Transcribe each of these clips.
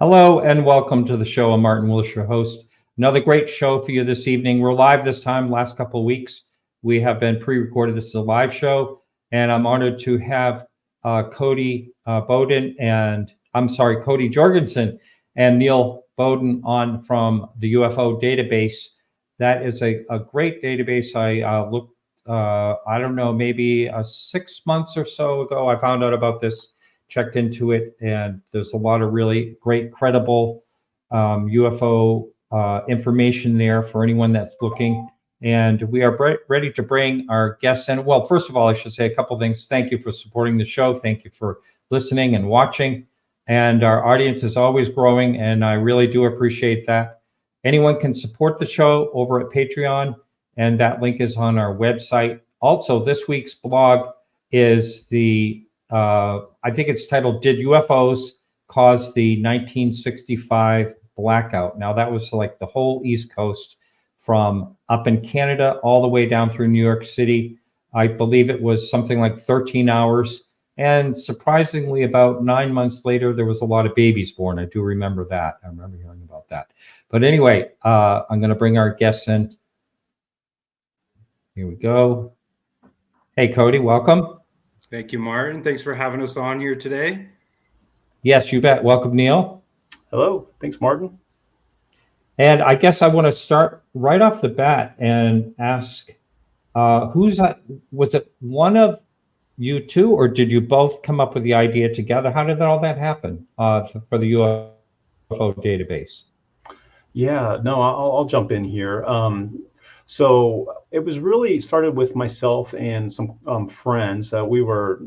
Hello and welcome to the show. I'm Martin Willis, your host. Another great show for you this evening. We're live this time. Last couple of weeks, we have been pre-recorded. This is a live show, and I'm honored to have Cody Jorgensen and Neil Boden on from the UFO database. That is a great database. I looked, I don't know, maybe 6 months or so ago. I found out about this, checked into it, and there's a lot of really great, credible UFO information there for anyone that's looking. And we are ready to bring our guests in. Well, first of all, I should say a couple things. Thank you for supporting the show. Thank you for listening and watching. And our audience is always growing, and I really do appreciate that. Anyone can support the show over at Patreon, and that link is on our website. Also, this week's blog is I think it's titled, Did UFOs Cause the 1965 Blackout? Now, that was like the whole East Coast from up in Canada all the way down through New York City. I believe it was something like 13 hours. And surprisingly, about 9 months later, there was a lot of babies born. I do remember that. I remember hearing about that. But anyway, I'm going to bring our guests in. Here we go. Hey, Cody, welcome. Thank you, Martin. Thanks for having us on here today. Yes, you bet. Welcome, Neil. Hello. Thanks, Martin. And I guess I want to start right off the bat and ask, was it one of you two, or did you both come up with the idea together? How did all that happen for the UFO database? Yeah, no, I'll jump in here. So it was really started with myself and some friends. We were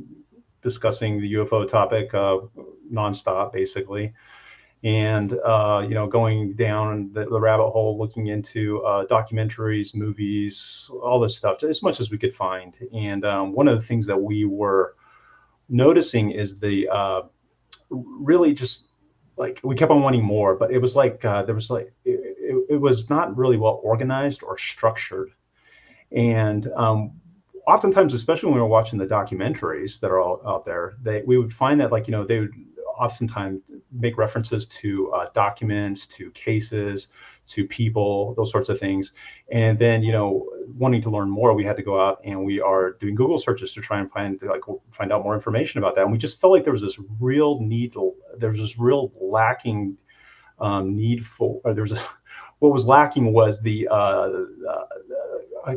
discussing the UFO topic nonstop, basically, and going down the rabbit hole, looking into documentaries, movies, all this stuff, as much as we could find. And one of the things that we were noticing is the really just like we kept on wanting more, but it was like there was like it was not really well organized or structured. And oftentimes, especially when we were watching the documentaries that are all out there, we would find that they would oftentimes make references to documents, to cases, to people, those sorts of things. And then, wanting to learn more, we had to go out and we are doing Google searches to try and find out more information about that. And we just felt like there was this real need, there was this real lacking need for, what was lacking was the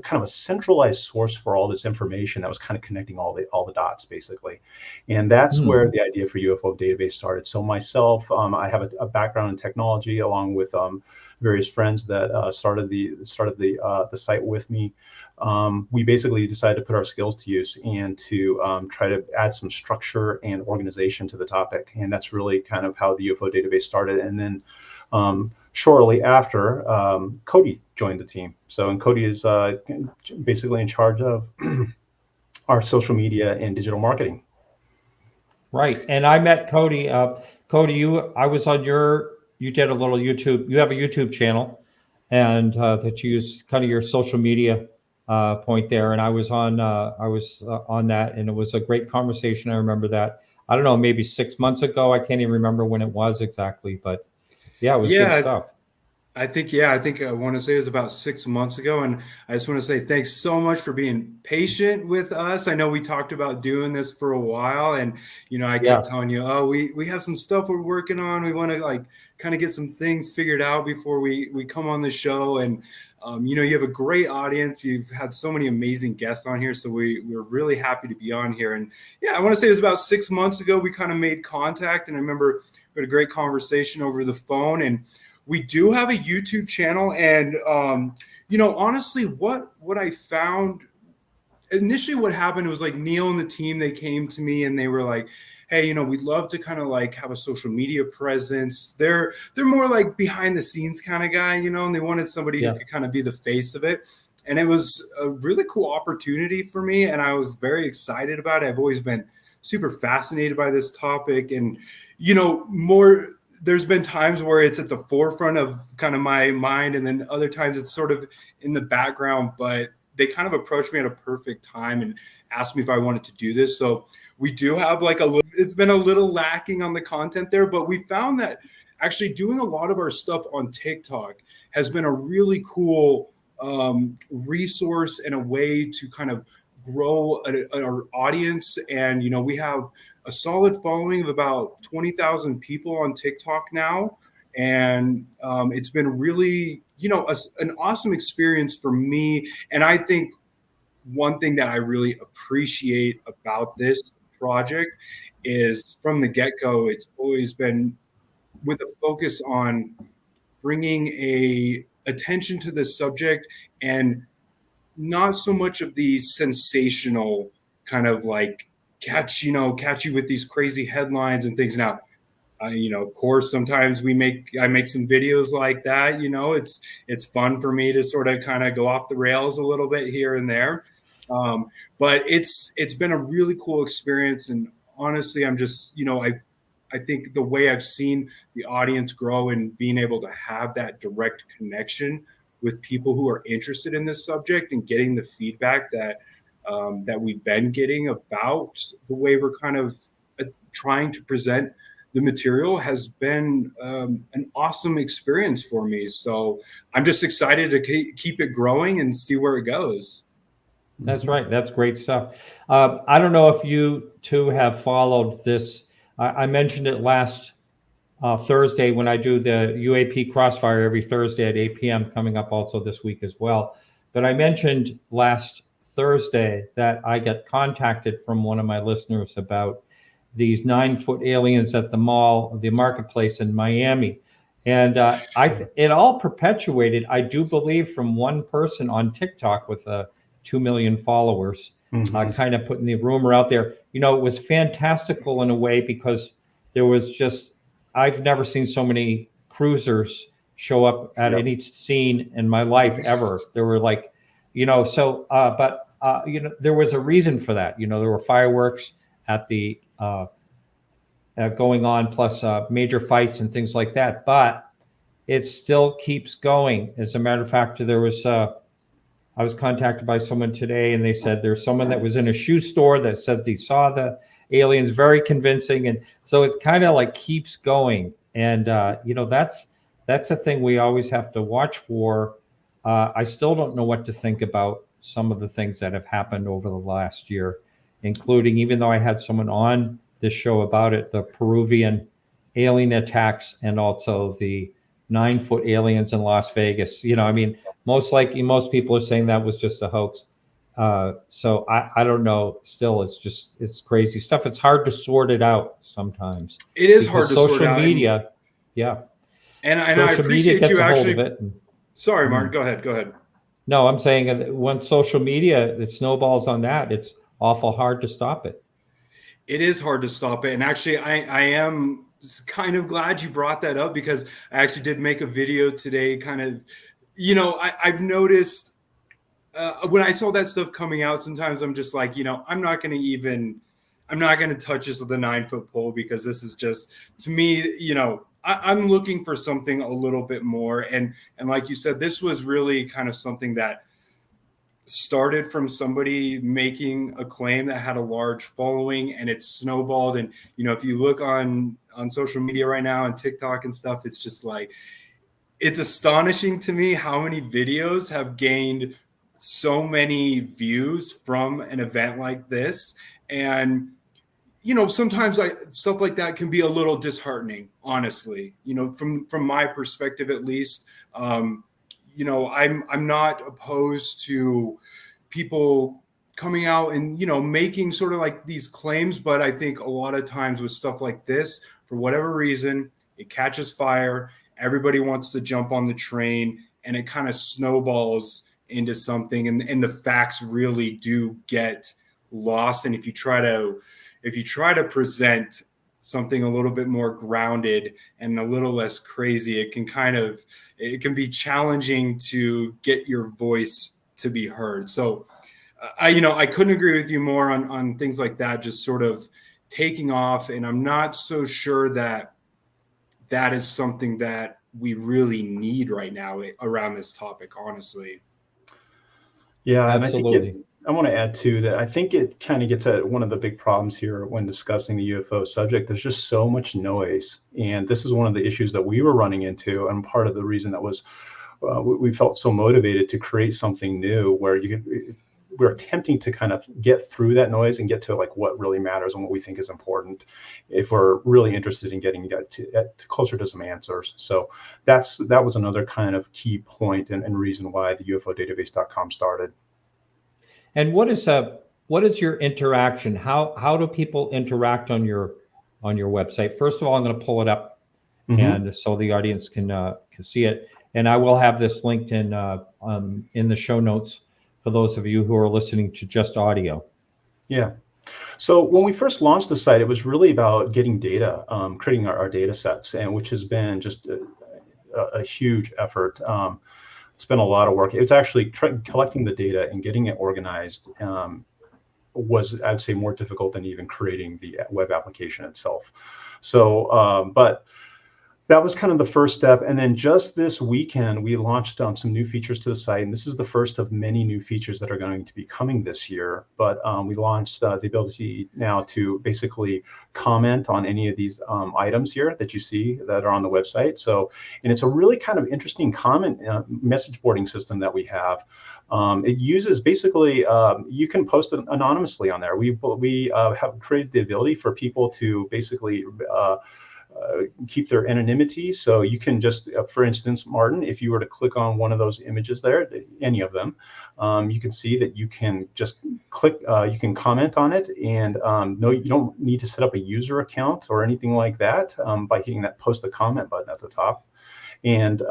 kind of a centralized source for all this information that was kind of connecting all the dots, basically. And that's where the idea for UFO database started. So myself, I have a background in technology, along with various friends that started the site with me. We basically decided to put our skills to use and to try to add some structure and organization to the topic. And that's really kind of how the UFO database started. And then shortly after, Cody joined the team. And Cody is basically in charge of our social media and digital marketing. Right. And I met Cody. Cody, I was on you did a little YouTube. You have a YouTube channel, and that you use kind of your social media point there. And I was on that, and it was a great conversation. I remember that. I don't know, maybe 6 months ago. I can't even remember when it was exactly, but yeah, it was good stuff. I think I want to say it was about 6 months ago. And I just want to say thanks so much for being patient with us. I know we talked about doing this for a while, and, I kept telling you, oh, we have some stuff we're working on. We want to kind of get some things figured out before we come on the show. And, you have a great audience. You've had so many amazing guests on here. So we're really happy to be on here. And I want to say it was about 6 months ago, we kind of made contact, and I remember we had a great conversation over the phone. And we do have a YouTube channel, and honestly, what I found initially, what happened was Neil and the team, they came to me and they were like, hey, we'd love to kind of have a social media presence. They're more behind the scenes kind of guy, and they wanted somebody who could kind of be the face of it. And it was a really cool opportunity for me, and I was very excited about it. I've always been super fascinated by this topic, and there's been times where it's at the forefront of kind of my mind, and then other times it's sort of in the background, but they kind of approached me at a perfect time and asked me if I wanted to do this. So we do have it's been a little lacking on the content there, but we found that actually doing a lot of our stuff on TikTok has been a really cool resource and a way to kind of grow our audience. And, you know, we have a solid following of about 20,000 people on TikTok now. And it's been really, you know, an awesome experience for me. And I think one thing that I really appreciate about this project is from the get-go, it's always been with a focus on bringing a attention to this subject and not so much of the sensational kind of like catch you with these crazy headlines and things. Now, you know, of course, sometimes I make some videos like that. You know, it's fun for me to sort of kind of go off the rails a little bit here and there. But it's been a really cool experience. And honestly, I'm just, you know, I think the way I've seen the audience grow and being able to have that direct connection with people who are interested in this subject and getting the feedback that we've been getting about the way we're kind of trying to present the material has been an awesome experience for me. So I'm just excited to keep it growing and see where it goes. That's right. That's great stuff. I don't know if you two have followed this. I mentioned it last Thursday when I do the UAP Crossfire every Thursday at 8 p.m. coming up also this week as well. But I mentioned last Thursday that I got contacted from one of my listeners about these 9-foot aliens at the mall, the marketplace in Miami. And it all perpetuated, I do believe, from one person on TikTok with 2 million followers, kind of putting the rumor out there. You know, it was fantastical in a way because there was just, I've never seen so many cruisers show up at any scene in my life ever. There were like, you know, so, you know, there was a reason for that. You know, there were fireworks at the going on, plus major fights and things like that. But it still keeps going. As a matter of fact, there was, I was contacted by someone today and they said there's someone that was in a shoe store that said they saw the aliens, very convincing. And so it kind of like keeps going. And, you know, that's a thing we always have to watch for. I still don't know what to think about some of the things that have happened over the last year, including, even though I had someone on this show about it, the Peruvian alien attacks and also the 9-foot aliens in Las Vegas. You know, I mean, most likely most people are saying that was just a hoax. So I don't know. Still, it's crazy stuff. It's hard to sort it out sometimes. It is hard to sort out. Social media, yeah. And I appreciate you actually. Sorry, Mark. Go ahead. No, I'm saying that when social media, it snowballs on that, it's awful hard to stop it. It is hard to stop it. And actually, I am kind of glad you brought that up because I actually did make a video today kind of, you know, I've noticed when I saw that stuff coming out, sometimes I'm just like, you know, I'm not going to touch this with a 9-foot pole because this is just, to me, you know, I'm looking for something a little bit more. And like you said, this was really kind of something that started from somebody making a claim that had a large following and it snowballed. And, you know, if you look on social media right now and TikTok and stuff, it's just like, it's astonishing to me how many videos have gained so many views from an event like this. And, you know, sometimes stuff like that can be a little disheartening, honestly, you know, from my perspective, at least. You know, I'm not opposed to people coming out and, you know, making sort of like these claims, but I think a lot of times with stuff like this, for whatever reason, it catches fire. Everybody wants to jump on the train and it kind of snowballs into something. And the facts really do get lost. And if you try to present something a little bit more grounded and a little less crazy, it can be challenging to get your voice to be heard. So I couldn't agree with you more on things like that, just sort of taking off. And I'm not so sure that is something that we really need right now around this topic, honestly. Yeah, absolutely. I want to add too that I think it kind of gets at one of the big problems here when discussing the UFO subject. There's just so much noise, and this is one of the issues that we were running into, and part of the reason that was we felt so motivated to create something new where we're attempting to kind of get through that noise and get to like what really matters and what we think is important if we're really interested in getting closer to some answers. So that was another kind of key point and reason why the UFOdatabase.com started. And what is your interaction? How do people interact on your website? First of all, I'm going to pull it up, and so the audience can see it. And I will have this linked in the show notes for those of you who are listening to just audio. Yeah. So when we first launched the site, it was really about getting data, creating our data sets, and which has been just a huge effort. It's been a lot of work. It's actually collecting the data and getting it organized was, I'd say, more difficult than even creating the web application itself. So, but that was kind of the first step. And then just this weekend, we launched some new features to the site. And this is the first of many new features that are going to be coming this year. But we launched the ability now to basically comment on any of these items here that you see that are on the website. So, and it's a really kind of interesting comment message boarding system that we have. It uses basically, you can post it anonymously on there. We have created the ability for people to basically keep their anonymity. So you can just, for instance, Martin, if you were to click on one of those images there, any of them, you can see that you can just click, you can comment on it, and no, you don't need to set up a user account or anything like that by hitting that post a comment button at the top. And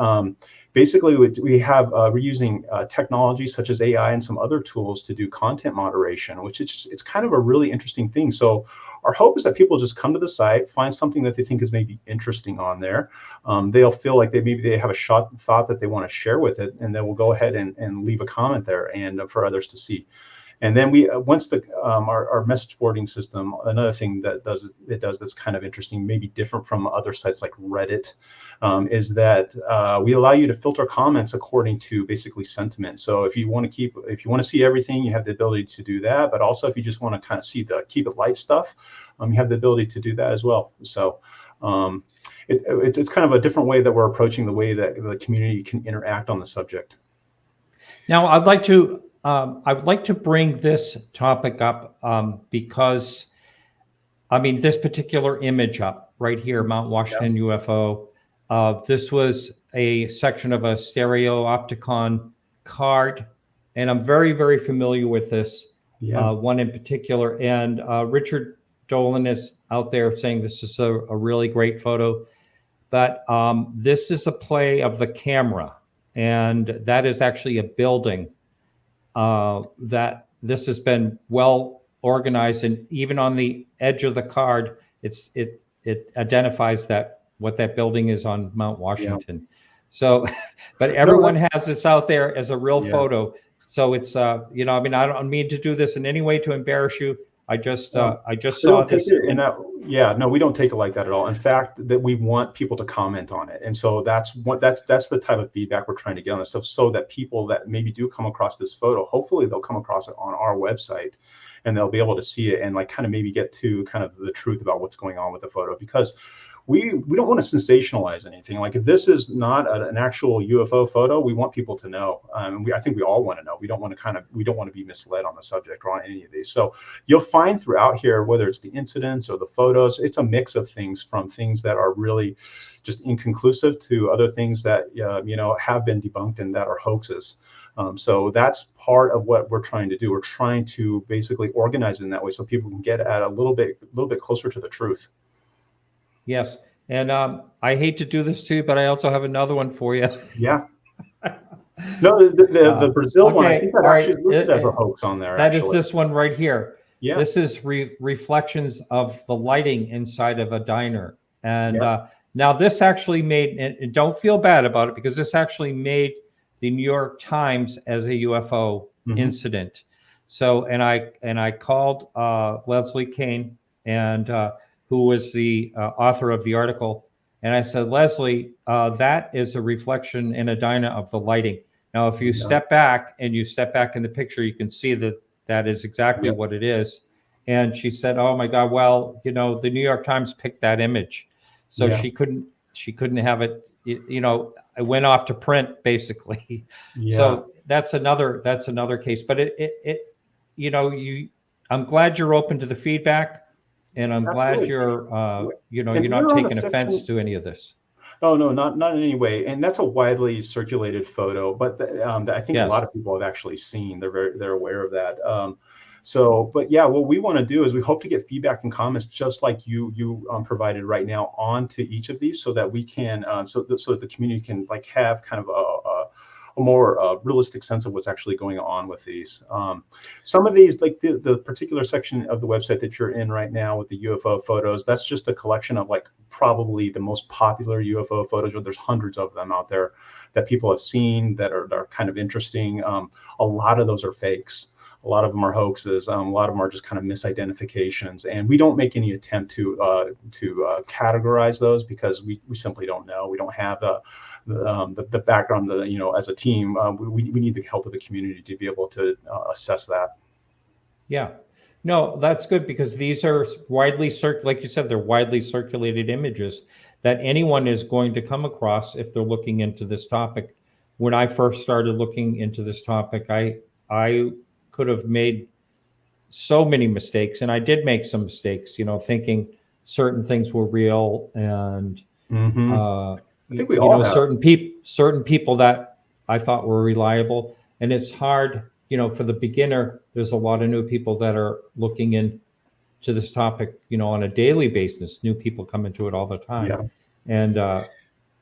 basically, we're using technology such as AI and some other tools to do content moderation, which it's kind of a really interesting thing. So our hope is that people just come to the site, find something that they think is maybe interesting on there. They'll feel like they have a thought that they want to share with it, and then we'll go ahead and leave a comment there and for others to see. And then once our message boarding system, another thing that it does that's kind of interesting, maybe different from other sites like Reddit, is that we allow you to filter comments according to basically sentiment. So if you want to see everything, you have the ability to do that. But also if you just want to kind of see the keep it light stuff, you have the ability to do that as well. So it's kind of a different way that we're approaching the way that the community can interact on the subject. Now, I would like to bring this topic up because, I mean, this particular image up right here, Mount Washington UFO, this was a section of a stereo opticon card, and I'm very, very familiar with this one in particular. And Richard Dolan is out there saying this is a really great photo, but this is a play of the camera, and that is actually a building. That this has been well organized, and even on the edge of the card, it identifies what that building is on Mount Washington. Yeah. So, but everyone has this out there as a real photo. So it's I mean, I don't mean to do this in any way to embarrass you. I just saw this. No, we don't take it like that at all. In fact, that we want people to comment on it, and so that's the type of feedback we're trying to get on this stuff, so that people that maybe do come across this photo, hopefully they'll come across it on our website, and they'll be able to see it and like kind of maybe get to kind of the truth about what's going on with the photo, because we don't want to sensationalize anything. Like if this is not an actual UFO photo, we want people to know. I think we all want to know. We don't want to be misled on the subject or on any of these. So you'll find throughout here, whether it's the incidents or the photos, it's a mix of things, from things that are really just inconclusive to other things that have been debunked and that are hoaxes. So that's part of what we're trying to do. We're trying to basically organize it in that way so people can get at a little bit closer to the truth. Yes, and I hate to do this too, but I also have another one for you. Yeah. No, the Brazil one, I think that actually listed as a hoax on there. That is this one right here. Yeah. This is reflections of the lighting inside of a diner. And now this actually made, and don't feel bad about it, because this actually made the New York Times as a UFO incident. So, and I called Leslie Kane, and who was the author of the article. And I said, Leslie, that is a reflection in a diner of the lighting. Now, if you step back in the picture, you can see that that is exactly Yep. what it is. And she said, oh my God, well, you know, the New York Times picked that image. So Yeah. she couldn't have it, you know, it went off to print basically. Yeah. So that's another case. But you know, I'm glad you're open to the feedback, and I'm glad Absolutely. you're, you know, And you're not we're on a taking offense section- to any of this. Oh no, not in any way. And that's a widely circulated photo, but I think Yes. a lot of people have actually seen. They're aware of that. So, but yeah, what we want to do is we hope to get feedback and comments just like you provided right now onto each of these, so that we can so that the community can like have kind of a more realistic sense of what's actually going on with these. Some of these, like the particular section of the website that you're in right now with the UFO photos, that's just a collection of like probably the most popular UFO photos, or there's hundreds of them out there that people have seen that are kind of interesting. A lot of those are fakes. A lot of them are hoaxes. A lot of them are just kind of misidentifications, and we don't make any attempt to categorize those because we simply don't know. We don't have the background. You know, as a team, we need the help of the community to be able to assess that. Yeah, no, that's good, because these are like you said, they're widely circulated images that anyone is going to come across if they're looking into this topic. When I first started looking into this topic, I could have made so many mistakes, and I did make some mistakes, you know, thinking certain things were real, and I think we you all know, have. certain people that I thought were reliable. And it's hard, you know, for the beginner. There's a lot of new people that are looking into this topic, you know, on a daily basis. New people come into it all the time. Yeah.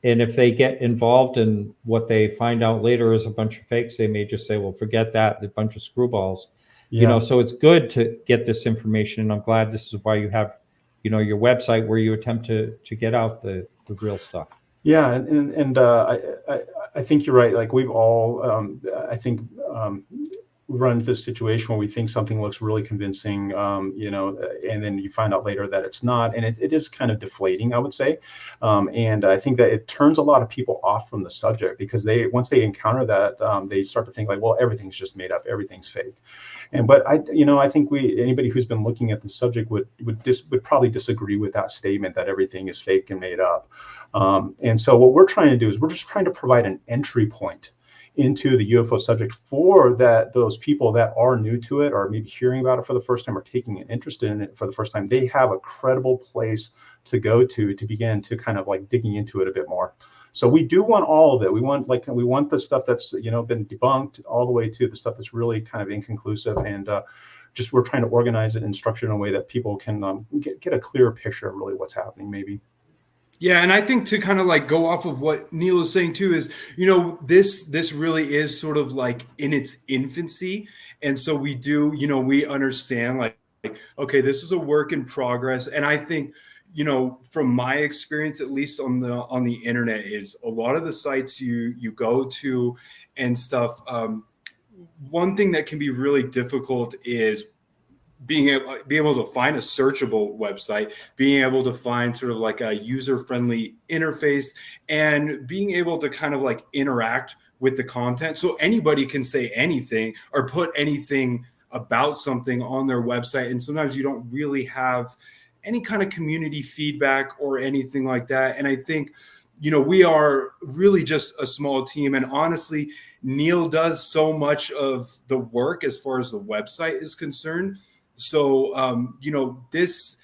And if they get involved in what they find out later is a bunch of fakes, they may just say, well, forget that, a bunch of screwballs. Yeah. You know, so it's good to get this information. And I'm glad this is why you have, you know, your website where you attempt to get out the real stuff. Yeah, and I think you're right. Like we've all, I think, run into this situation where we think something looks really convincing, you know, and then you find out later that it's not, and it is kind of deflating, I would say. And I think that it turns a lot of people off from the subject, because once they encounter that, they start to think like, well, everything's just made up, everything's fake. But I think anybody who's been looking at the subject would probably disagree with that statement that everything is fake and made up. And so what we're trying to do is we're just trying to provide an entry point into the UFO subject for those people that are new to it, or maybe hearing about it for the first time, or taking an interest in it for the first time. They have a credible place to go to begin to kind of like digging into it a bit more. So we do want all of it. We want the stuff that's, you know, been debunked, all the way to the stuff that's really kind of inconclusive, and just we're trying to organize it and structure it in a way that people can get a clearer picture of really what's happening, maybe. Yeah, and I think to kind of like go off of what Neil is saying too is, you know, this really is sort of like in its infancy. And so we do, you know, we understand like, okay, this is a work in progress. And I think, you know, from my experience, at least on the internet, is a lot of the sites you go to and stuff. One thing that can be really difficult is being able to find a searchable website, being able to find sort of like a user-friendly interface, and being able to kind of like interact with the content. So anybody can say anything or put anything about something on their website. And sometimes you don't really have any kind of community feedback or anything like that. And I think, you know, we are really just a small team. And honestly, Neil does so much of the work as far as the website is concerned. So, you know, this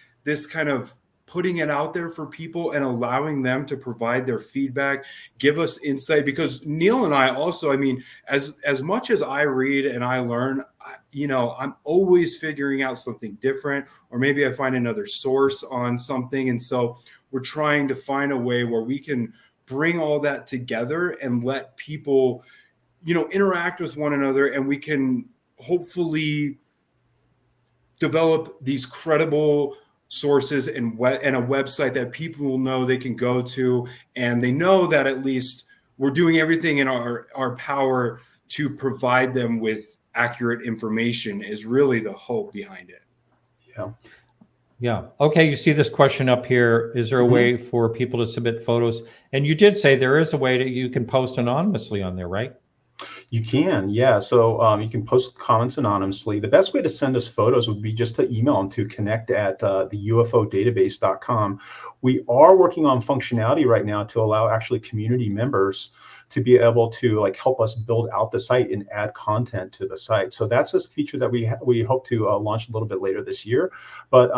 kind of putting it out there for people and allowing them to provide their feedback, give us insight, because Neil and I also, I mean, as much as I read and I learn, you know, I'm always figuring out something different, or maybe I find another source on something. And so we're trying to find a way where we can bring all that together and let people, you know, interact with one another, and we can hopefully develop these credible sources and a website that people will know they can go to, and they know that at least we're doing everything in our power to provide them with accurate information is really the hope behind it. Yeah. Okay. You see this question up here. Is there a way for people to submit photos? And you did say there is a way that you can post anonymously on there, right? You can, yeah. So you can post comments anonymously. The best way to send us photos would be just to email them to connect at the UFOdatabase.com. We are working on functionality right now to allow actually community members to be able to like help us build out the site and add content to the site. So that's a feature that we hope to launch a little bit later this year. But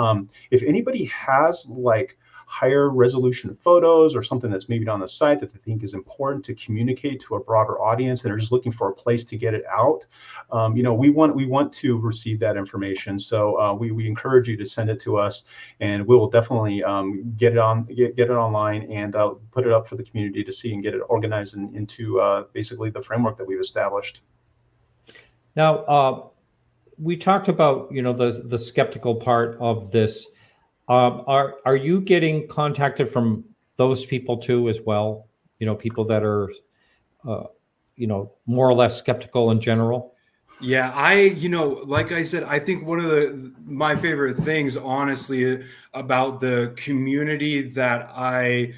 if anybody has like higher resolution photos or something that's maybe on the site that they think is important to communicate to a broader audience and are just looking for a place to get it out, we want to receive that information. So we encourage you to send it to us, and we will definitely get it online and put it up for the community to see and get it organized into basically the framework that we've established. Now, we talked about the skeptical part of this. Are you getting contacted from those people too as well? People that are, more or less skeptical in general? Yeah, like I said, I think one of my favorite things, honestly, about the community that I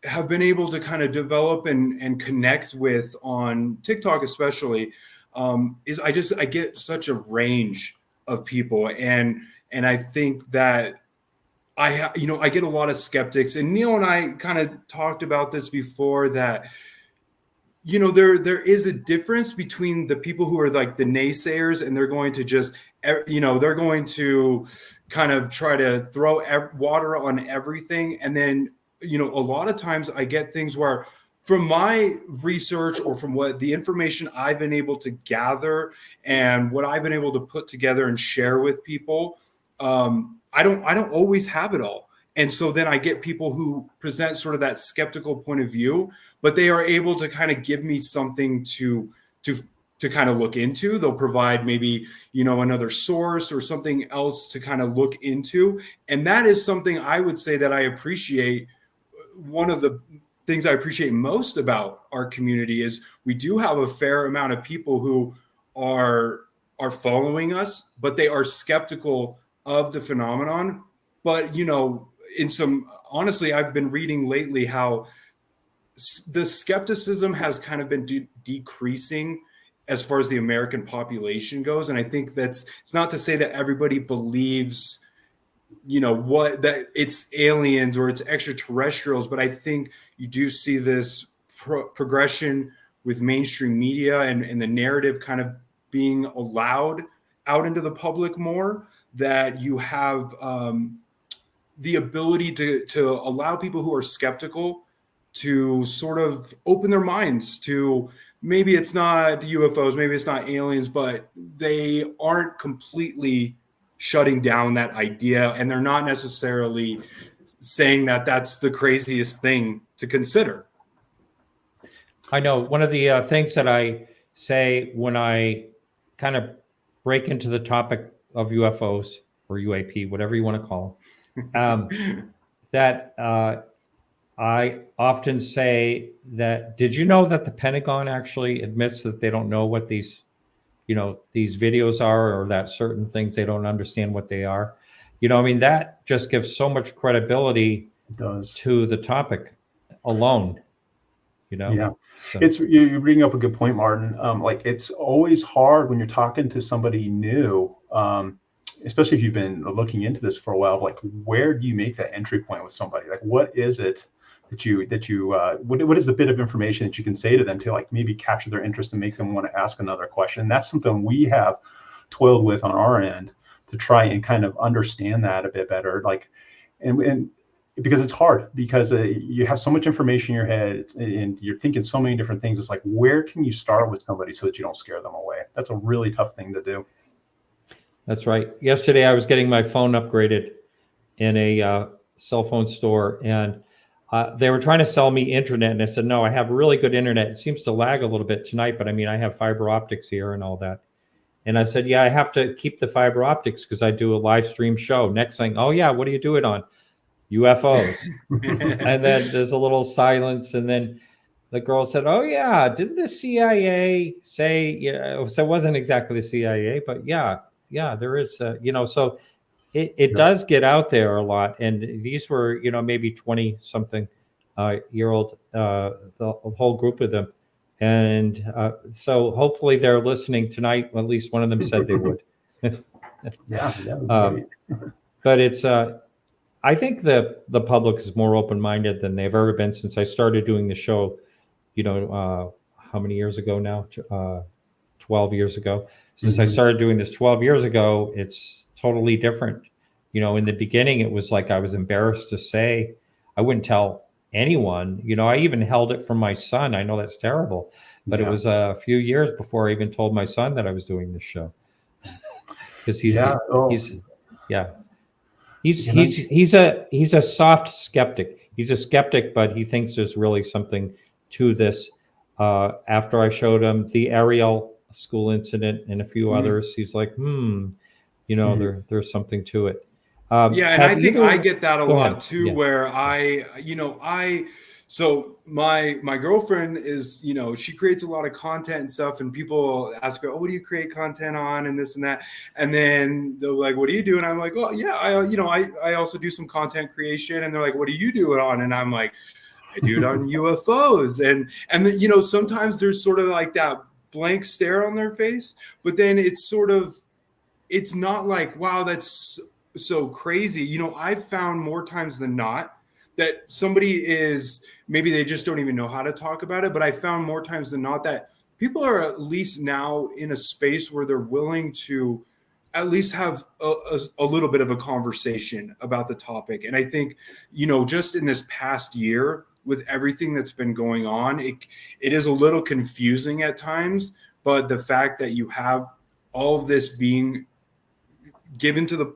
have been able to kind of develop and connect with on TikTok, especially, is I get such a range of people, and I think that I get a lot of skeptics, and Neil and I kind of talked about this before, that there is a difference between the people who are like the naysayers, and they're going to just they're going to kind of try to throw water on everything. And then a lot of times I get things where, from my research or from what the information I've been able to gather and what I've been able to put together and share with people, I don't always have it all. And so then I get people who present sort of that skeptical point of view, but they are able to kind of give me something to kind of look into. They'll provide maybe, another source or something else to kind of look into. And that is something I would say that I appreciate. One of the things I appreciate most about our community is we do have a fair amount of people who are following us, but they are skeptical of the phenomenon. But honestly, I've been reading lately how the skepticism has kind of been decreasing as far as the American population goes. And I think it's not to say that everybody believes that it's aliens or it's extraterrestrials, but I think you do see this progression with mainstream media and the narrative kind of being allowed out into the public more, that you have the ability to allow people who are skeptical to sort of open their minds to, maybe it's not UFOs, maybe it's not aliens, but they aren't completely shutting down that idea, and they're not necessarily saying that that's the craziest thing to consider. I know one of the things that I say when I kind of break into the topic of UFOs or UAP, whatever you want to call them, that I often say that, did you know that the Pentagon actually admits that they don't know what these videos are, or that certain things, they don't understand what they are? That just gives so much credibility to the topic alone. Yeah, so. You're bringing up a good point, Martin. It's always hard when you're talking to somebody new, especially if you've been looking into this for a while. Like, where do you make that entry point with somebody? Like, what is it what is the bit of information that you can say to them to like maybe capture their interest and make them want to ask another question? And that's something we have toiled with on our end to try and kind of understand that a bit better. And because it's hard, because you have so much information in your head and you're thinking so many different things. It's like, where can you start with somebody so that you don't scare them away? That's a really tough thing to do. That's right. Yesterday, I was getting my phone upgraded in a cell phone store, and they were trying to sell me internet. And I said, no, I have really good internet. It seems to lag a little bit tonight, but I have fiber optics here and all that. And I said, yeah, I have to keep the fiber optics because I do a live stream show. Next thing, oh yeah, what do you do it on? UFOs. And then there's a little silence. And then the girl said, oh yeah, didn't the CIA say, so it wasn't exactly the CIA, but yeah, there is, so it does get out there a lot. And these were, maybe 20 something year old, the whole group of them. And so hopefully they're listening tonight. At least one of them said they would. Yeah, but it's I think the public is more open-minded than they've ever been since I started doing the show. How many years ago now? 12 years ago. Since I started doing this 12 years ago, it's totally different. In the beginning, it was like I was embarrassed to say. I wouldn't tell anyone. I even held it from my son. I know that's terrible, but it was a few years before I even told my son that I was doing this show. Because he's a soft skeptic. He's a skeptic, but he thinks there's really something to this. After I showed him the Ariel school incident and a few others, he's like, there's something to it. And I think I get that a lot too, Yeah. where so my girlfriend is, she creates a lot of content and stuff, and people ask her, oh, what do you create content on, and this and that, and then they're like, what do you do? And I'm like, oh yeah, I also do some content creation, and they're like, what do you do it on? And I'm like, I do it on UFOs, and sometimes there's sort of like that blank stare on their face, but then it's not like, wow, that's so crazy. I've found more times than not that somebody is, maybe they just don't even know how to talk about it, but I found more times than not that people are at least now in a space where they're willing to at least have a little bit of a conversation about the topic. And I think, just in this past year, with everything that's been going on, it is a little confusing at times, but the fact that you have all of this being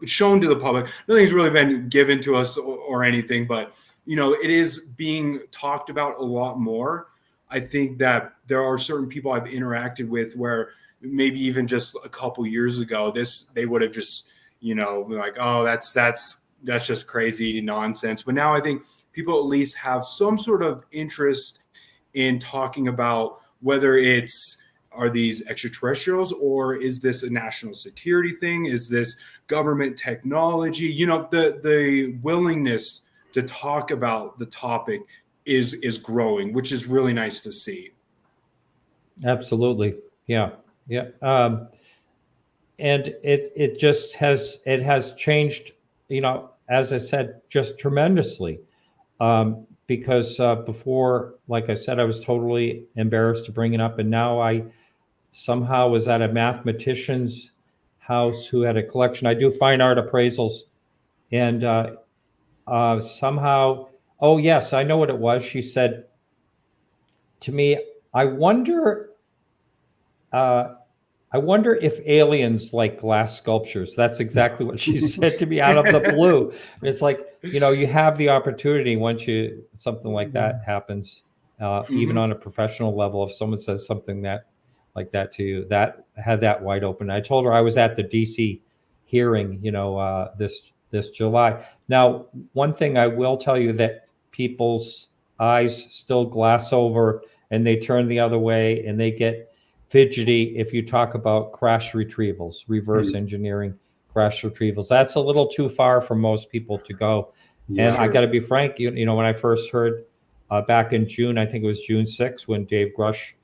shown to the public, nothing's really been given to us or anything, but it is being talked about a lot more. I think that there are certain people I've interacted with where maybe even just a couple years ago, they would have just, like, oh, that's just crazy nonsense. But now I think people at least have some sort of interest in talking about whether are these extraterrestrials, or is this a national security thing? Is this government technology? The willingness to talk about the topic is growing, which is really nice to see. Absolutely. Yeah. And it just has changed, as I said, just tremendously. Because before, like I said, I was totally embarrassed to bring it up, and now I somehow was at a mathematician's house who had a collection. I do fine art appraisals, and somehow, oh yes, I know what it was. She said to me, I wonder if aliens like glass sculptures. That's exactly what she said to me out of the blue. It's like, you have the opportunity once something like that happens, even on a professional level, if someone says something like that to you, that had that wide open. I told her I was at the DC hearing, this July. Now, one thing I will tell you, that people's eyes still glass over and they turn the other way and they get fidgety if you talk about crash retrievals, reverse engineering crash retrievals. That's a little too far for most people to go. Yeah, and sure. I got to be frank, when I first heard back in June, I think it was June 6th, when Dave Grusch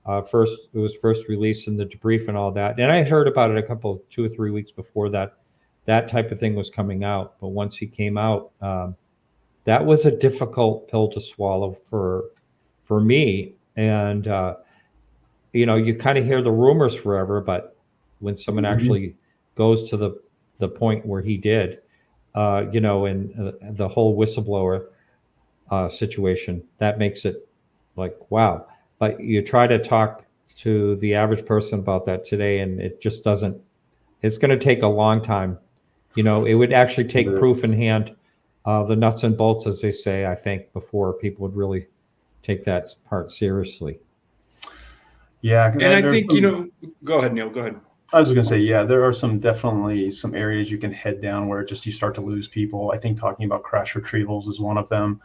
was first released in the debrief and all that. And I heard about it 2 or 3 weeks before that type of thing was coming out. But once he came out, that was a difficult pill to swallow for me. And you kind of hear the rumors forever, but when someone actually goes to the point where he did, and the whole whistleblower situation, that makes it like, wow. But you try to talk to the average person about that today, and it just doesn't. It's going to take a long time. It would actually take proof in hand, the nuts and bolts, as they say, I think, before people would really take that part seriously. Yeah. And I think, go ahead, Neil, go ahead. I was going to say, yeah, there are definitely some areas you can head down where you start to lose people. I think talking about crash retrievals is one of them.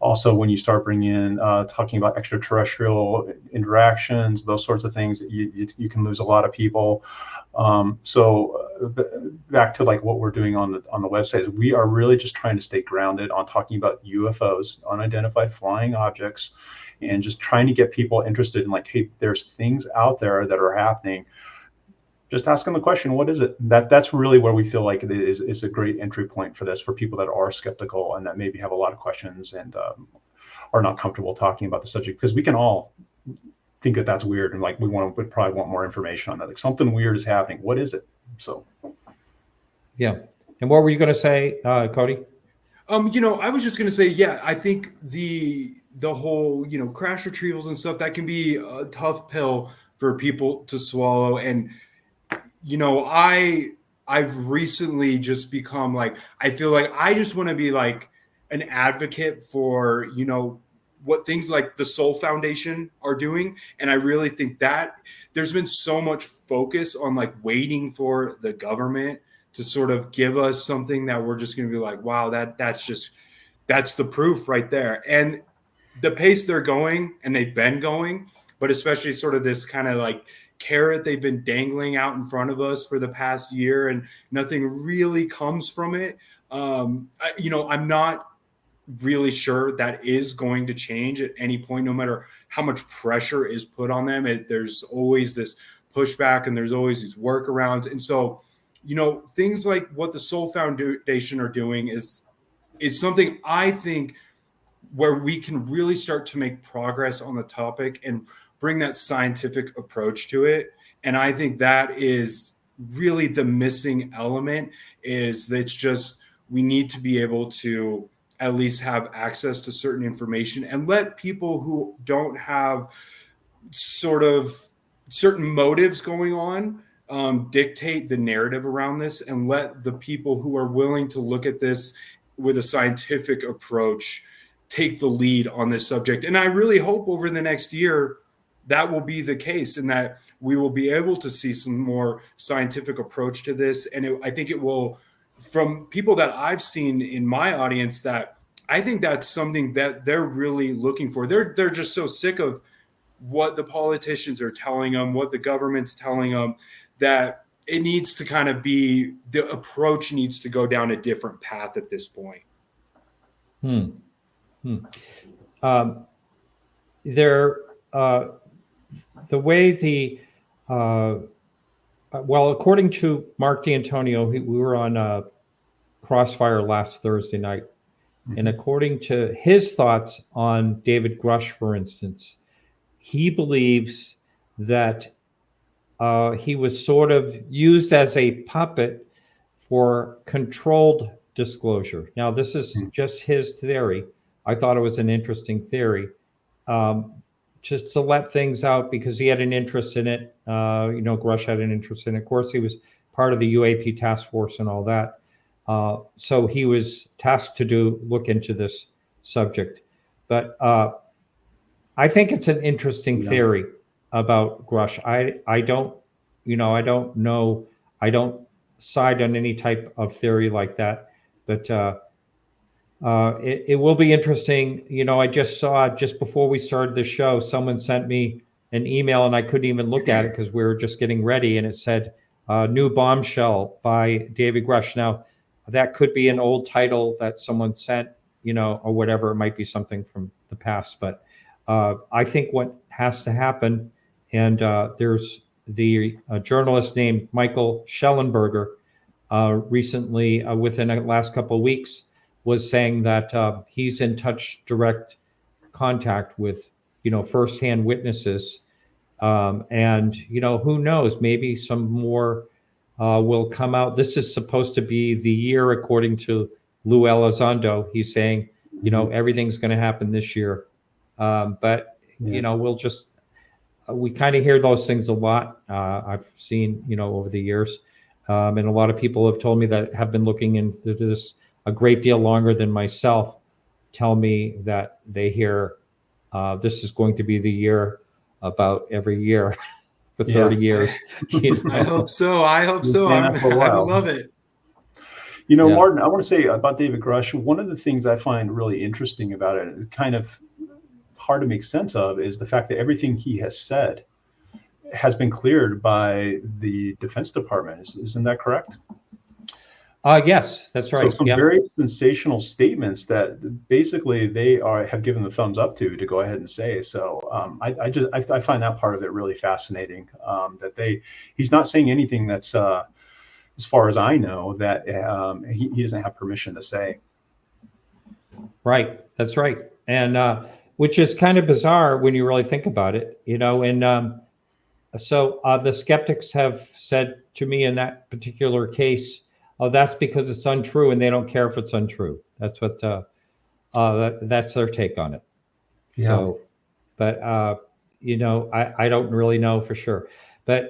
Also, when you start bringing in talking about extraterrestrial interactions, those sorts of things, you can lose a lot of people. So back to like what we're doing on the website, is we are really just trying to stay grounded on talking about UFOs, unidentified flying objects, and just trying to get people interested in like, hey, there's things out there that are happening. Just ask them the question, what is it? That's really where we feel like it is a great entry point for this, for people that are skeptical and that maybe have a lot of questions and are not comfortable talking about the subject, because we can all think that that's weird and like we probably want more information on that. Like something weird is happening. What is it? So, yeah. And what were you going to say, Cody? I was just going to say, yeah, I think the whole, crash retrievals and stuff, that can be a tough pill for people to swallow. And, I've recently just become like, I feel like I just want to be like an advocate for, what things like the Soul Foundation are doing. And I really think that there's been so much focus on like waiting for the government to sort of give us something that we're just going to be like, wow, that's the proof right there. And the pace they're going, and they've been going, but especially sort of this kind of like carrot they've been dangling out in front of us for the past year, and nothing really comes from it. I'm not really sure that is going to change at any point, no matter how much pressure is put on them. There's always this pushback, and there's always these workarounds. And so, things like what the Soul Foundation are doing is something I think where we can really start to make progress on the topic and bring that scientific approach to it. And I think that is really the missing element, is that it's just, we need to be able to at least have access to certain information and let people who don't have sort of certain motives going on dictate the narrative around this, and let the people who are willing to look at this with a scientific approach take the lead on this subject. And I really hope over the next year that will be the case, and that we will be able to see some more scientific approach to this. And I think it will, from people that I've seen in my audience, that I think that's something that they're really looking for. They're just so sick of what the politicians are telling them, what the government's telling them, that it needs to kind of be, the approach needs to go down a different path at this point. The way according to Mark D'Antonio, we were on Crossfire last Thursday night, and according to his thoughts on David Grusch, for instance, he believes that he was sort of used as a puppet for controlled disclosure. Now, this is just his theory. I thought it was an interesting theory, just to let things out because he had an interest in it. Grusch had an interest in it. Of course, he was part of the UAP task force and all that. So he was tasked to look into this subject. But I think it's an interesting theory about Grusch. I don't know. I don't side on any type of theory like that. But it will be interesting. I just saw, just before we started the show, someone sent me an email, and I couldn't even look at it because we were just getting ready, and it said "New Bombshell" by David Grusch. Now, that could be an old title that someone sent, or whatever. It might be something from the past. But I think what has to happen, and there's the journalist named Michael Schellenberger recently, within the last couple of weeks, was saying that he's in direct contact with, firsthand witnesses. And, who knows, maybe some more will come out. This is supposed to be the year, according to Lou Elizondo. He's saying, everything's going to happen this year. But, we kind of hear those things a lot. I've seen, over the years. And a lot of people have told me that have been looking into this a great deal longer than myself, tell me that they hear this is going to be the year about every year for 30 years. I hope so. I would love it. Martin, I want to say about David Grusch, one of the things I find really interesting about it, kind of hard to make sense of, is the fact that everything he has said has been cleared by the Defense Department. Isn't that correct? Yes, that's right. So some very sensational statements that basically they have given the thumbs up to go ahead and say. So I find that part of it really fascinating. That he's not saying anything that's as far as I know that he doesn't have permission to say. Right, that's right, and which is kind of bizarre when you really think about it, And so the skeptics have said to me in that particular case, "Oh, that's because it's untrue, and they don't care if it's untrue." That's what that's their take on it. Yeah. So, but I don't really know for sure. But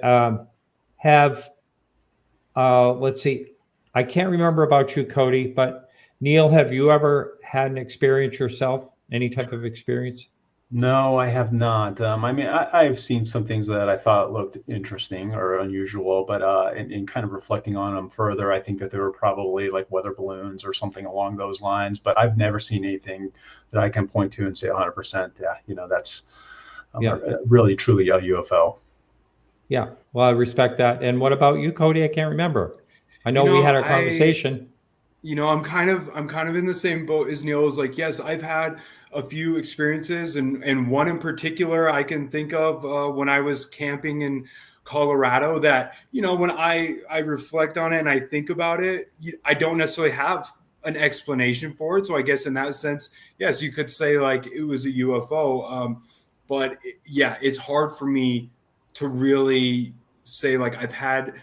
let's see, I can't remember about you, Cody, but Neil, have you ever had an experience yourself? Any type of experience? No, I have not. I mean, I've seen some things that I thought looked interesting or unusual, but in kind of reflecting on them further, I think that there were probably like weather balloons or something along those lines. But I've never seen anything that I can point to and say 100%. Yeah, that's really truly a UFO. Yeah, well, I respect that. And what about you, Cody? I can't remember. I know we had our conversation. I'm kind of in the same boat as Neil. Is like, yes, I've had a few experiences, and one in particular I can think of when I was camping in Colorado. That when I reflect on it and I think about it, I don't necessarily have an explanation for it. So I guess in that sense, yes, you could say like it was a UFO. But yeah, it's hard for me to really say like I've had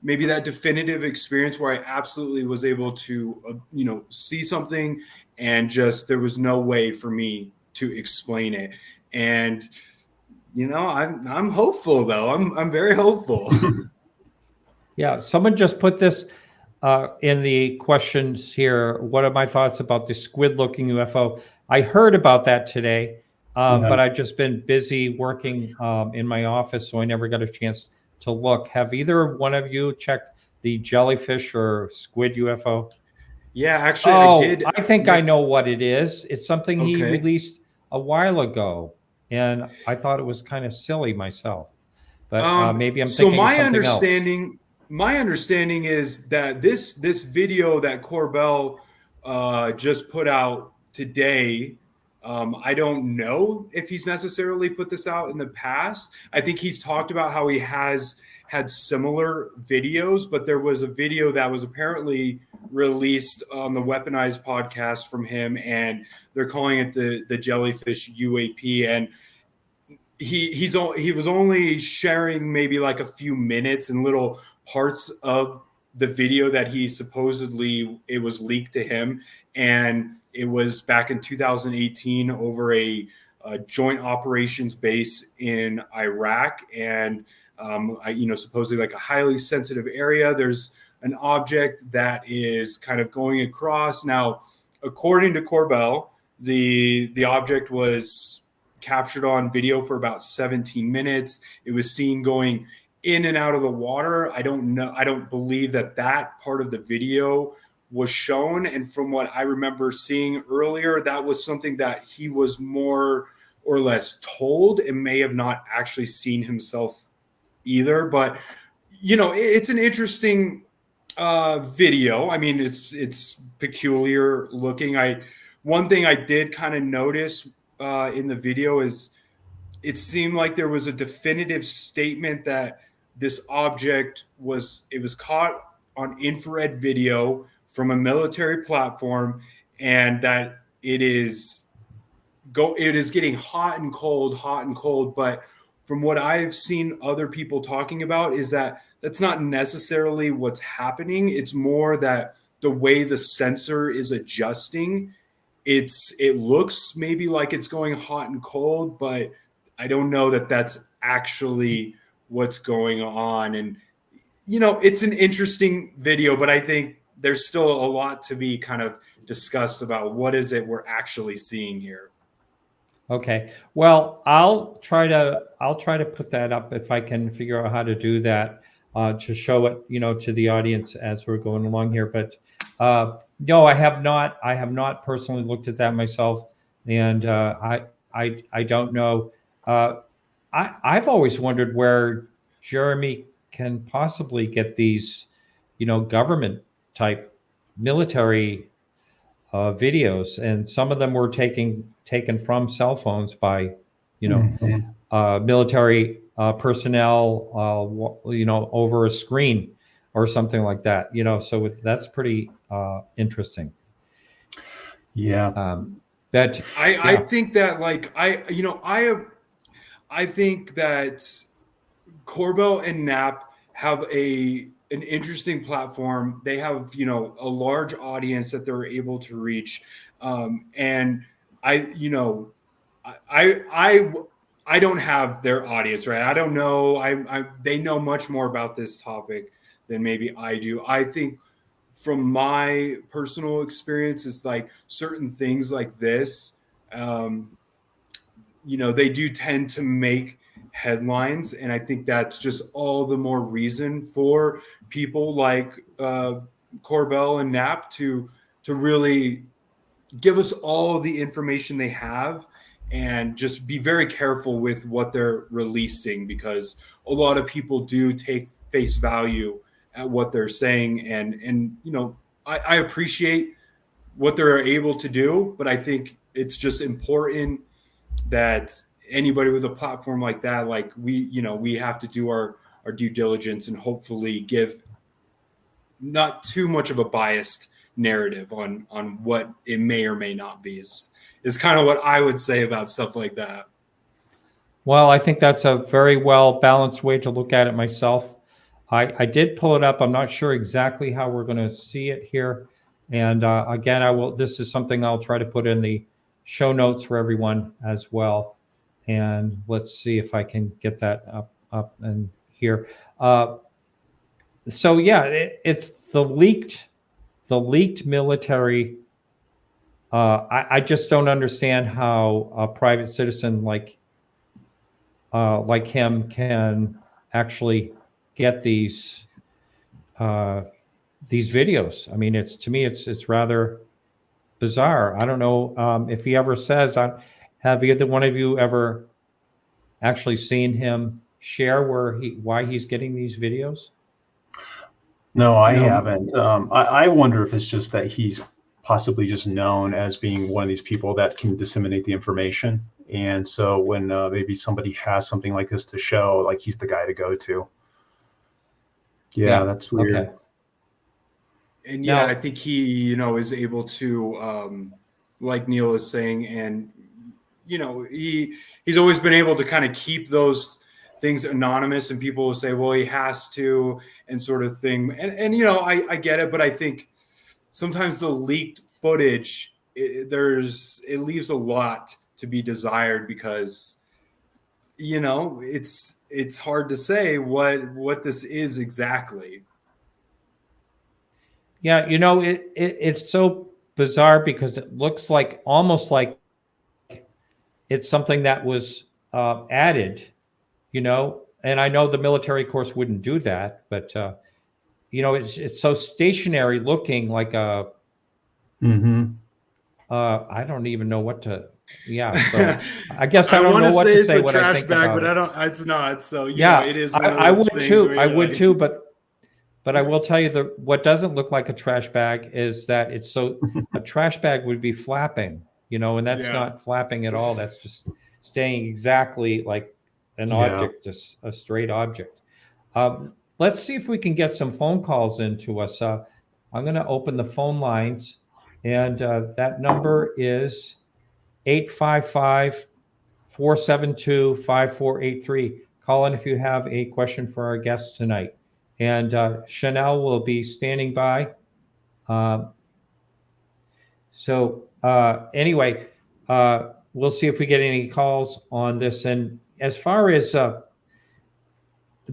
maybe that definitive experience where I absolutely was able to, see something and just there was no way for me to explain it. And, I'm hopeful though. I'm very hopeful. Yeah, someone just put this in the questions here. What are my thoughts about the squid-looking UFO? I heard about that today, but I've just been busy working in my office, so I never got a chance to look. Have either one of you checked the jellyfish or squid UFO? Yeah, actually, I did. I think I know what it is. It's something he Okay. released a while ago, and I thought it was kind of silly myself. But maybe I'm thinking of something else. My understanding is that this video that Corbell just put out today, I don't know if he's necessarily put this out in the past. I think he's talked about how he has had similar videos, but there was a video that was apparently released on the Weaponized podcast from him, and they're calling it the Jellyfish UAP. And he was only sharing maybe like a few minutes and little parts of the video that he supposedly it was leaked to him, and it was back in 2018 over a joint operations base in Iraq, and supposedly like a highly sensitive area. There's an object that is kind of going across. Now, according to Corbell, the object was captured on video for about 17 minutes. It was seen going in and out of the water. I don't know. I don't believe that part of the video was shown. And from what I remember seeing earlier, that was something that he was more or less told and may have not actually seen himself either. But, it's an interesting video. I mean, it's peculiar looking. One thing I did kind of notice in the video is it seemed like there was a definitive statement that this object was caught on infrared video from a military platform, and that it is getting hot and cold. But from what I've seen other people talking about is that that's not necessarily what's happening. It's more that the way the sensor is adjusting, it looks maybe like it's going hot and cold, but I don't know that that's actually what's going on. And, it's an interesting video, but I think there's still a lot to be kind of discussed about what is it we're actually seeing here. Okay. Well, I'll try to put that up if I can figure out how to do that to show it, to the audience as we're going along here. But no, I have not personally looked at that myself, and I don't know. I've always wondered where Jeremy can possibly get these, government type military videos, and some of them were taken from cell phones by, military personnel, over a screen or something like that. So that's pretty interesting. Yeah. But I think that I think that Corbell and Knapp have an interesting platform. They have, a large audience that they're able to reach. And I don't have their audience, right? I don't know. They know much more about this topic than maybe I do. I think from my personal experience, it's like certain things like this, they do tend to make headlines. And I think that's just all the more reason for people like Corbell and Knapp to really give us all the information they have, and just be very careful with what they're releasing, because a lot of people do take face value at what they're saying. And I appreciate what they're able to do, but I think it's just important that anybody with a platform like that, like we have to do our due diligence and hopefully give not too much of a biased narrative on what it may or may not be is kind of what I would say about stuff like that. Well, I think that's a very well balanced way to look at it myself. I did pull it up. I'm not sure exactly how we're going to see it here. And again, this is something I'll try to put in the show notes for everyone as well. And let's see if I can get that up and here. So yeah, it's the leaked military. I just don't understand how a private citizen like him can actually get these videos. I mean, to me, it's rather bizarre. I don't know if he ever says. Have either one of you ever actually seen him share why he's getting these videos? No, I haven't. I wonder if it's just that he's possibly just known as being one of these people that can disseminate the information. And so when maybe somebody has something like this to show, like he's the guy to go to. Yeah, that's weird. Okay. And yeah, I think he, is able to, like Neil is saying, and he's always been able to kind of keep those things anonymous, and people will say, well, he has to, and sort of thing. And I get it, but I think sometimes the leaked footage, it leaves a lot to be desired, because it's hard to say what this is exactly. Yeah, it's so bizarre because it looks almost like it's something that was added, and I know the military, of course, wouldn't do that, but it's so stationary looking, like a. I don't even know what to. Yeah, so I guess I don't know what to say. It's a trash bag, but it. It's not. So it is. I would too. I would too, but I will tell you what doesn't look like a trash bag is that it's so. A trash bag would be flapping, and that's not flapping at all. That's just staying exactly like an object, just a straight object. Let's see if we can get some phone calls into us. I'm going to open the phone lines, and that number is 855-472-5483. Call in if you have a question for our guests tonight. And Chanel will be standing by. Anyway, we'll see if we get any calls on this. And as far as, do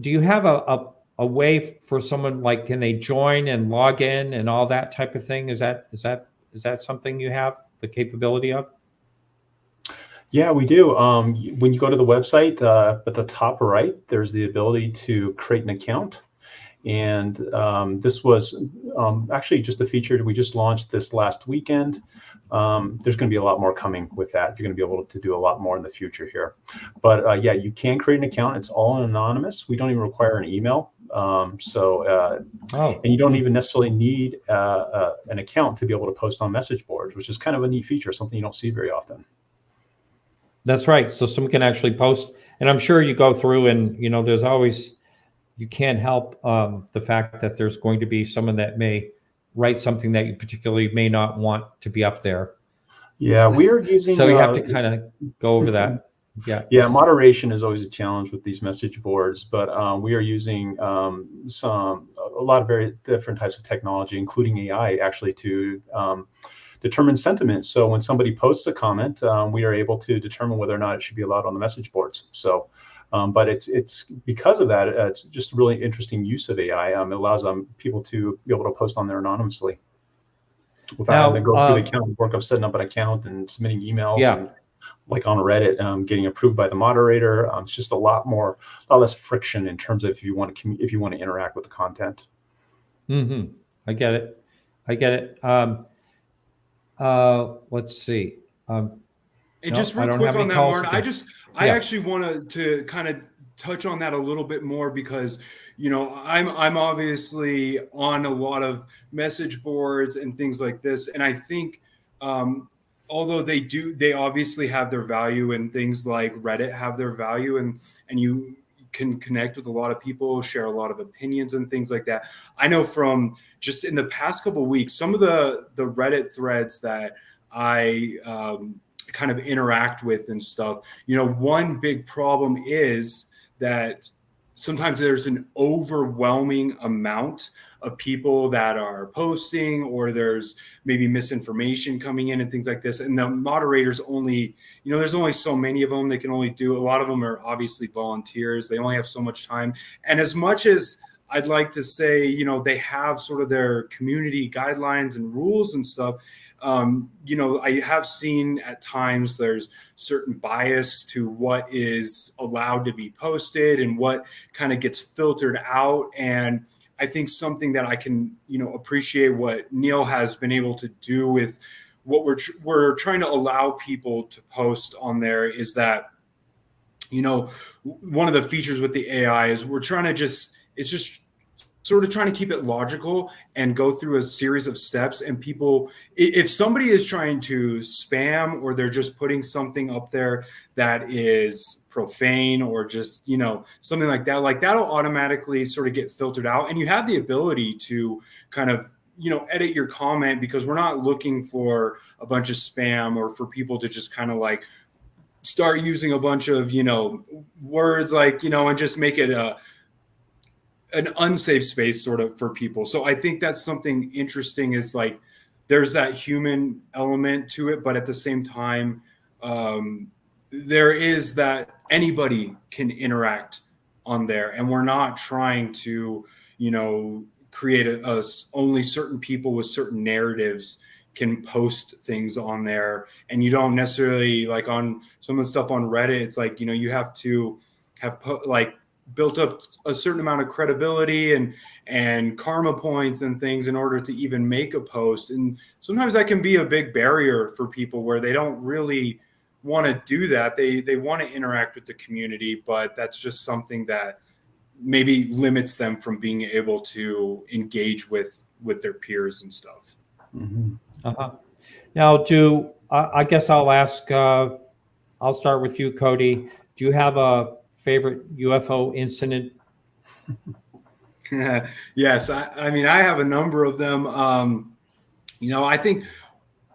you have a way for someone, like, can they join and log in and all that type of thing? Is that something you have the capability of? Yeah, we do. When you go to the website, at the top right, there's the ability to create an account. And this was actually just a feature we just launched this last weekend. There's going to be a lot more coming with that. You're going to be able to do a lot more in the future here. But yeah, you can create an account. It's all anonymous. We don't even require an email. And you don't even necessarily need an account to be able to post on message boards, which is kind of a neat feature, something you don't see very often. That's right. So someone can actually post, and I'm sure you go through and, there's always, you can't help the fact that there's going to be someone that may write something that you particularly may not want to be up there. Yeah, we are using. So you have to kind of go over that. Yeah. Yeah, moderation is always a challenge with these message boards, but we are using a lot of very different types of technology, including AI, actually, to determine sentiment. So when somebody posts a comment, we are able to determine whether or not it should be allowed on the message boards. So, but it's because of that, it's just a really interesting use of AI. It allows people to be able to post on there anonymously without having to go through the account work of setting up an account and submitting emails. Yeah. And, like on Reddit, getting approved by the moderator. It's just a lot less friction in terms of if you want to interact with the content. Mm-hmm. I get it. Let's see. And just real quick on that, Martin, I actually wanted to kind of touch on that a little bit more because, I'm obviously on a lot of message boards and things like this. And I think, although they obviously have their value, and things like Reddit have their value, and you can connect with a lot of people, share a lot of opinions and things like that. I know from just in the past couple of weeks, some of the Reddit threads that I kind of interact with and stuff, one big problem is that sometimes there's an overwhelming amount of people that are posting, or there's maybe misinformation coming in and things like this. And the moderators only, there's only so many of them. They can only do, a lot of them are obviously volunteers. They only have so much time. And as much as I'd like to say, they have sort of their community guidelines and rules and stuff, I have seen at times there's certain bias to what is allowed to be posted and what kind of gets filtered out. And I think something that I can, appreciate what Neil has been able to do with what we're trying to allow people to post on there is that, one of the features with the AI is we're trying to it's just sort of trying to keep it logical and go through a series of steps. And people, if somebody is trying to spam, or they're just putting something up there that is profane, or just, something like that'll automatically sort of get filtered out. And you have the ability to kind of, edit your comment, because we're not looking for a bunch of spam, or for people to just kind of like start using a bunch of, words like, and just make it an unsafe space sort of for people. So I think that's something interesting, is like, there's that human element to it, but at the same time, there is that anybody can interact on there, and we're not trying to, create only certain people with certain narratives can post things on there. And you don't necessarily, like on some of the stuff on Reddit, it's like, you have to have built up a certain amount of credibility and karma points and things in order to even make a post. And sometimes that can be a big barrier for people, where they don't really want to do that. They want to interact with the community, but that's just something that maybe limits them from being able to engage with their peers and stuff. Mm-hmm. Uh-huh. Now, I guess I'll ask, I'll start with you, Cody. Do you have a favorite UFO incident? Yes. I mean, I have a number of them. I think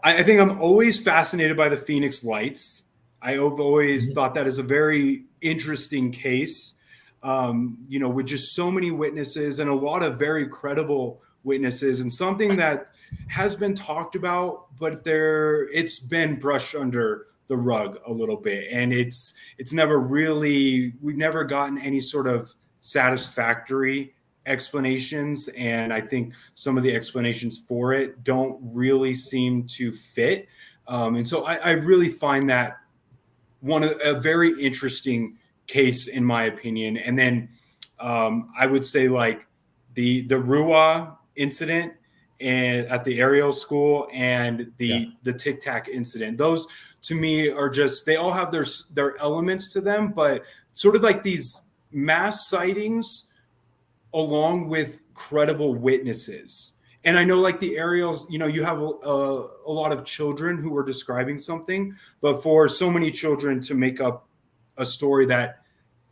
I'm always fascinated by the Phoenix Lights. I've always thought that is a very interesting case, with just so many witnesses and a lot of very credible witnesses, and something that has been talked about, but it's been brushed under the rug a little bit. And it's never really, we've never gotten any sort of satisfactory explanations. And I think some of the explanations for it don't really seem to fit. And so I really find that a very interesting case, in my opinion. And then I would say like the Rua incident at the aerial school and the Tic Tac incident. Those to me are just, they all have their elements to them, but sort of like these mass sightings along with credible witnesses. And I know like the aerials, you know, you have a lot of children who are describing something, but for so many children to make up a story that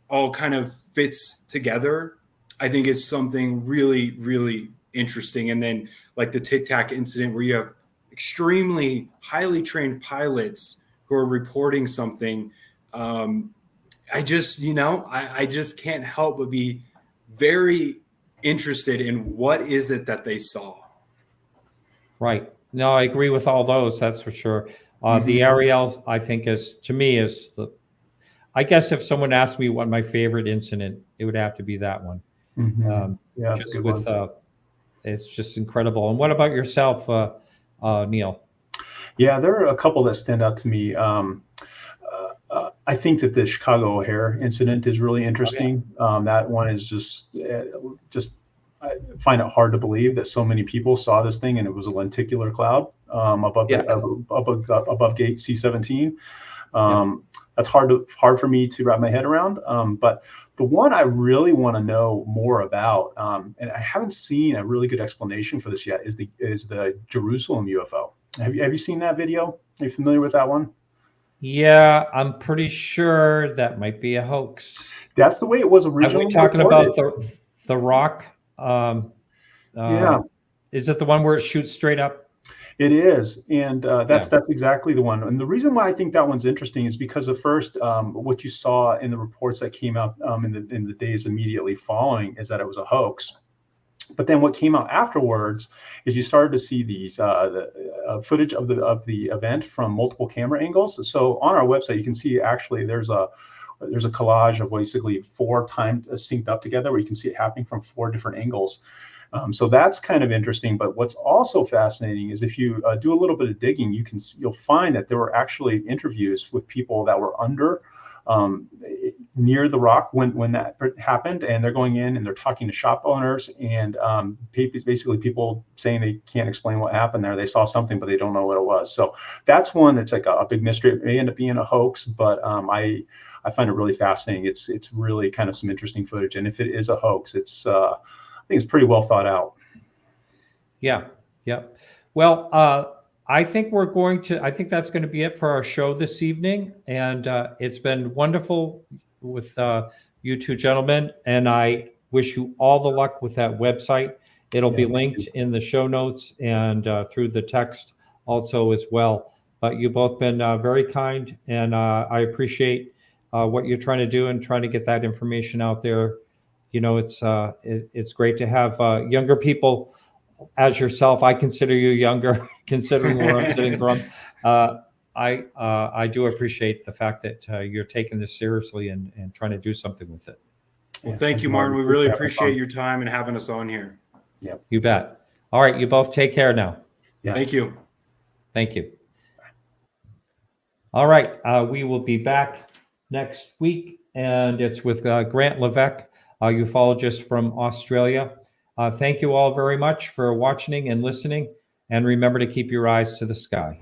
all kind of fits together, I think it's something really, really interesting. And then like the Tic Tac incident where you have extremely highly trained pilots who are reporting something. I just, you know, I just can't help but be very interested in what is it that they saw. Right. No, I agree with all those. That's for sure. The Ariel, I think, to me, is I guess if someone asked me what my favorite incident, it would have to be that one. Yeah, that's a good one. It's just incredible. And what about yourself, Neil? Yeah, there are a couple that stand out to me. I think that the Chicago O'Hare incident is really interesting. That one is just I find it hard to believe that so many people saw this thing and it was a lenticular cloud above gate C-17. That's hard for me to wrap my head around. But the one I really want to know more about, and I haven't seen a really good explanation for this yet, is the Jerusalem UFO. Have you seen that video? Are you familiar with that one? Yeah, I'm pretty sure that might be a hoax. That's the way it was originally. Are we talking about the rock? Yeah. Is it the one where it shoots straight up? It is, and that's exactly the one. And the reason why I think that one's interesting is because at first, what you saw in the reports that came out in the days immediately following is that it was a hoax. But then what came out afterwards is you started to see these footage of the event from multiple camera angles. So on our website, you can see actually there's a collage of basically 4 times synced up together where you can see it happening from 4 different angles. So that's kind of interesting. But what's also fascinating is if you do a little bit of digging, you'll find that there were actually interviews with people that were under near the rock when that happened, and they're going in and they're talking to shop owners and basically people saying they can't explain what happened there. They saw something, but they don't know what it was. So that's one that's like a big mystery. It may end up being a hoax, but I find it really fascinating. It's really kind of some interesting footage, and if it is a hoax, I think it's pretty well thought out. Yeah. Well, I think that's going to be it for our show this evening. And it's been wonderful with you two gentlemen. And I wish you all the luck with that website. It'll be linked in the show notes and through the text also as well. But you've both been very kind, and I appreciate what you're trying to do and trying to get that information out there. You know, it's great to have younger people as yourself. I consider you younger, considering where I'm sitting from. I do appreciate the fact that you're taking this seriously and trying to do something with it. Well, thank you, Martin. We really appreciate your time and having us on here. Yep. You bet. All right, you both take care now. Yeah. Thank you. Thank you. All right, we will be back next week, and it's with Grant Levesque, a ufologist from Australia. Thank you all very much for watching and listening, and remember to keep your eyes to the sky.